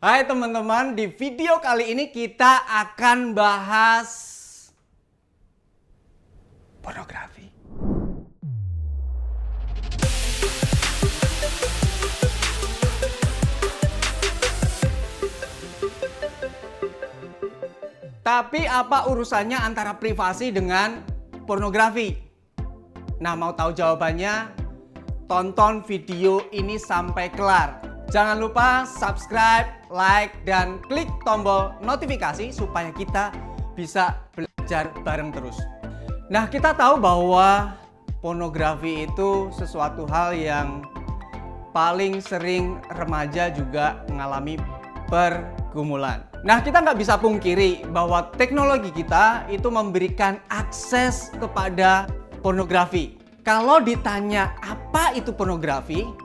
Hai teman-teman, di video kali ini kita akan bahas pornografi. Tapi apa urusannya antara privasi dengan pornografi? Nah, mau tahu jawabannya? Tonton video ini sampai kelar. Jangan lupa subscribe, like, dan klik tombol notifikasi supaya kita bisa belajar bareng terus. Nah, kita tahu bahwa pornografi itu sesuatu hal yang paling sering remaja juga mengalami pergumulan. Nah, kita nggak bisa pungkiri bahwa teknologi kita itu memberikan akses kepada pornografi. Kalau ditanya apa itu pornografi?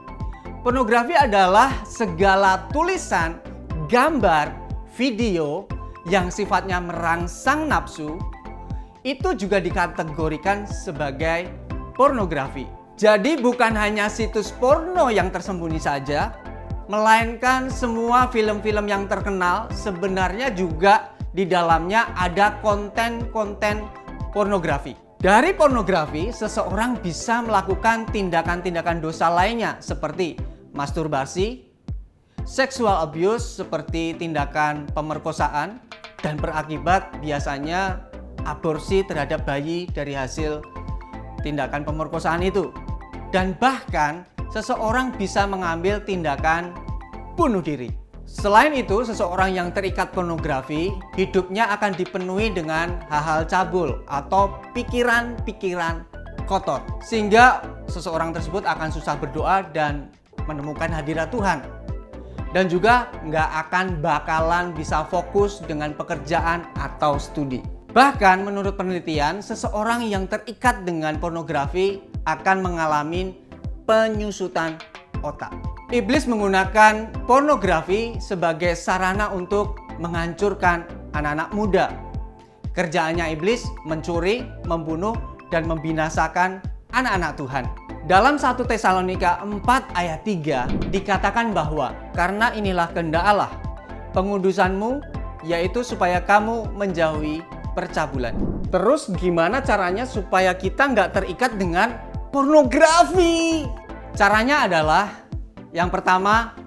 Pornografi adalah segala tulisan, gambar, video yang sifatnya merangsang nafsu, itu juga dikategorikan sebagai pornografi. Jadi bukan hanya situs porno yang tersembunyi saja, melainkan semua film-film yang terkenal sebenarnya juga di dalamnya ada konten-konten pornografi. Dari pornografi, seseorang bisa melakukan tindakan-tindakan dosa lainnya seperti masturbasi, sexual abuse seperti tindakan pemerkosaan, dan berakibat biasanya aborsi terhadap bayi dari hasil tindakan pemerkosaan itu. Dan bahkan seseorang bisa mengambil tindakan bunuh diri. Selain itu, seseorang yang terikat pornografi, hidupnya akan dipenuhi dengan hal-hal cabul atau pikiran-pikiran kotor. Sehingga seseorang tersebut akan susah berdoa dan menemukan hadirat Tuhan. Dan juga nggak akan bakalan bisa fokus dengan pekerjaan atau studi. Bahkan menurut penelitian, seseorang yang terikat dengan pornografi akan mengalami penyusutan otak. Iblis menggunakan pornografi sebagai sarana untuk menghancurkan anak-anak muda. Kerjaannya iblis mencuri, membunuh, dan membinasakan anak-anak Tuhan. Dalam 1 Tesalonika 4 ayat 3 dikatakan bahwa karena inilah kehendak Allah, pengudusanmu yaitu supaya kamu menjauhi percabulan. Terus gimana caranya supaya kita nggak terikat dengan pornografi? Caranya adalah yang pertama,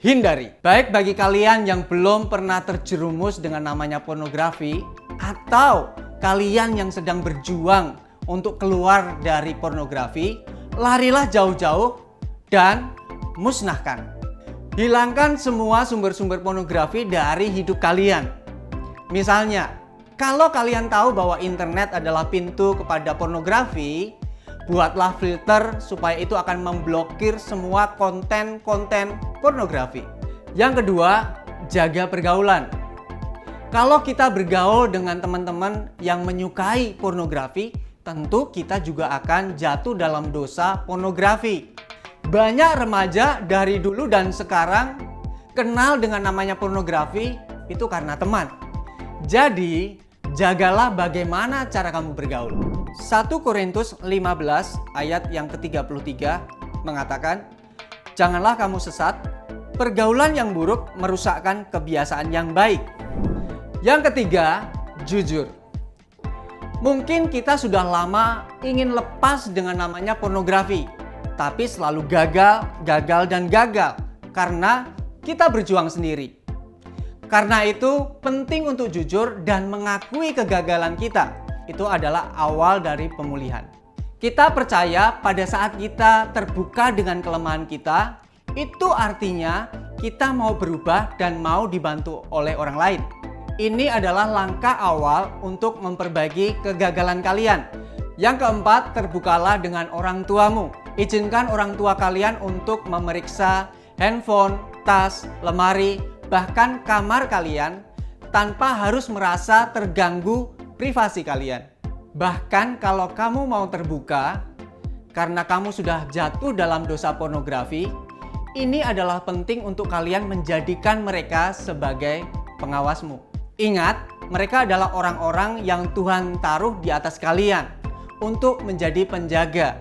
hindari. Baik bagi kalian yang belum pernah terjerumus dengan namanya pornografi, atau kalian yang sedang berjuang untuk keluar dari pornografi, larilah jauh-jauh dan musnahkan. Hilangkan semua sumber-sumber pornografi dari hidup kalian. Misalnya, kalau kalian tahu bahwa internet adalah pintu kepada pornografi, buatlah filter supaya itu akan memblokir semua konten-konten pornografi. Yang kedua, jaga pergaulan. Kalau kita bergaul dengan teman-teman yang menyukai pornografi, tentu kita juga akan jatuh dalam dosa pornografi. Banyak remaja dari dulu dan sekarang kenal dengan namanya pornografi itu karena teman. Jadi, jagalah bagaimana cara kamu bergaul. 1 Korintus 15 ayat yang ke-33 mengatakan, janganlah kamu sesat, pergaulan yang buruk merusakkan kebiasaan yang baik. Yang ketiga, jujur. Mungkin kita sudah lama ingin lepas dengan namanya pornografi, tapi selalu gagal karena kita berjuang sendiri. Karena itu penting untuk jujur dan mengakui kegagalan kita. Itu adalah awal dari pemulihan. Kita percaya pada saat kita terbuka dengan kelemahan kita, itu artinya kita mau berubah dan mau dibantu oleh orang lain. Ini adalah langkah awal untuk memperbaiki kegagalan kalian. Yang keempat, terbukalah dengan orang tuamu. Izinkan orang tua kalian untuk memeriksa handphone, tas, lemari, bahkan kamar kalian tanpa harus merasa terganggu privasi kalian. Bahkan kalau kamu mau terbuka karena kamu sudah jatuh dalam dosa pornografi, ini adalah penting untuk kalian menjadikan mereka sebagai pengawasmu. Ingat, mereka adalah orang-orang yang Tuhan taruh di atas kalian untuk menjadi penjaga.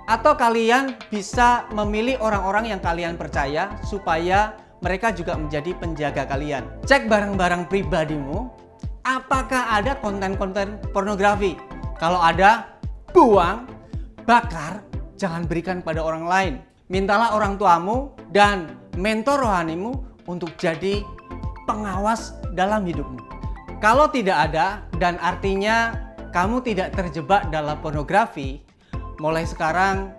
Atau kalian bisa memilih orang-orang yang kalian percaya supaya mereka juga menjadi penjaga kalian. Cek barang-barang pribadimu, apakah ada konten-konten pornografi? Kalau ada, buang, bakar, jangan berikan pada orang lain. Mintalah orang tuamu dan mentor rohanimu untuk jadi pengawas dalam hidupmu. Kalau tidak ada dan artinya kamu tidak terjebak dalam pornografi, mulai sekarang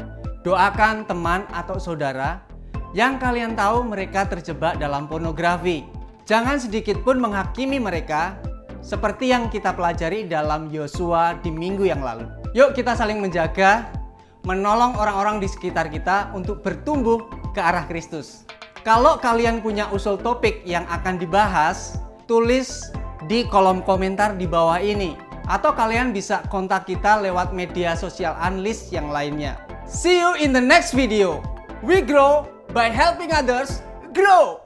doakan teman atau saudara yang kalian tahu mereka terjebak dalam pornografi. Jangan sedikit pun menghakimi mereka seperti yang kita pelajari dalam Yosua di minggu yang lalu. Yuk kita saling menjaga, menolong orang-orang di sekitar kita untuk bertumbuh ke arah Kristus. Kalau kalian punya usul topik yang akan dibahas, tulis di kolom komentar di bawah ini. Atau kalian bisa kontak kita lewat media sosial Unleash yang lainnya. See you in the next video. We grow by helping others grow.